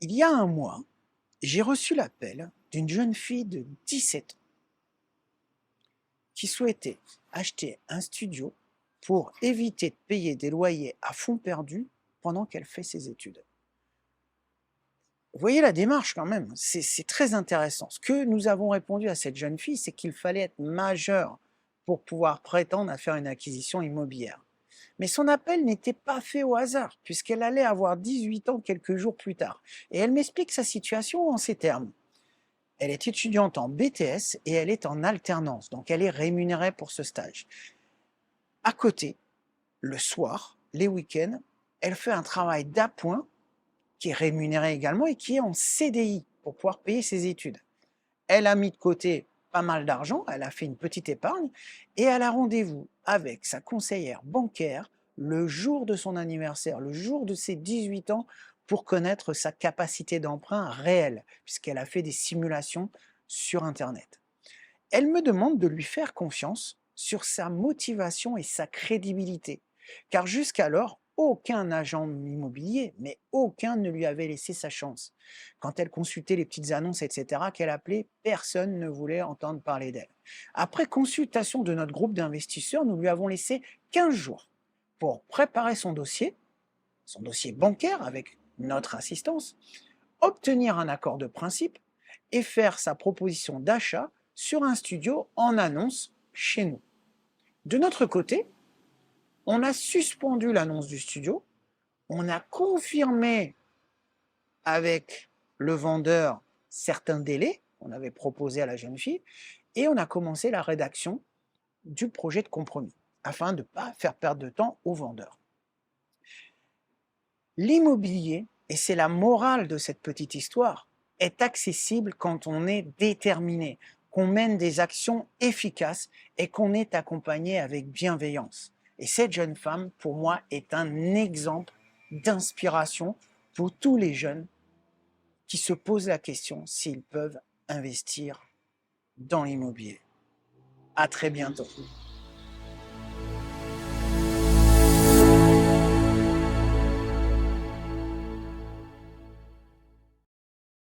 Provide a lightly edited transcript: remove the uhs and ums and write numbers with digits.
Il y a un mois, j'ai reçu l'appel d'une jeune fille de 17 ans qui souhaitait acheter un studio pour éviter de payer des loyers à fonds perdus pendant qu'elle fait ses études. Vous voyez la démarche quand même, c'est très intéressant. Ce que nous avons répondu à cette jeune fille, c'est qu'il fallait être majeur pour pouvoir prétendre à faire une acquisition immobilière. Mais son appel n'était pas fait au hasard, puisqu'elle allait avoir 18 ans quelques jours plus tard. Et elle m'explique sa situation en ces termes. Elle est étudiante en BTS et elle est en alternance, donc elle est rémunérée pour ce stage. À côté, le soir, les week-ends, elle fait un travail d'appoint qui est rémunéré également et qui est en CDI pour pouvoir payer ses études. Elle a mis de côté pas mal d'argent, elle a fait une petite épargne et elle a rendez-vous avec sa conseillère bancaire le jour de son anniversaire, le jour de ses 18 ans, pour connaître sa capacité d'emprunt réelle, puisqu'elle a fait des simulations sur Internet. Elle me demande de lui faire confiance sur sa motivation et sa crédibilité, car jusqu'alors, aucun agent immobilier, mais aucun ne lui avait laissé sa chance. Quand elle consultait les petites annonces, etc., qu'elle appelait, personne ne voulait entendre parler d'elle. Après consultation de notre groupe d'investisseurs, nous lui avons laissé 15 jours pour préparer son dossier bancaire avec notre assistance, obtenir un accord de principe et faire sa proposition d'achat sur un studio en annonce chez nous. De notre côté, on a suspendu l'annonce du studio, on a confirmé avec le vendeur certains délais qu'on avait proposés à la jeune fille et on a commencé la rédaction du projet de compromis afin de ne pas faire perdre de temps au vendeur. L'immobilier, et c'est la morale de cette petite histoire, est accessible quand on est déterminé, qu'on mène des actions efficaces et qu'on est accompagné avec bienveillance. Et cette jeune femme, pour moi, est un exemple d'inspiration pour tous les jeunes qui se posent la question s'ils peuvent investir dans l'immobilier. À très bientôt.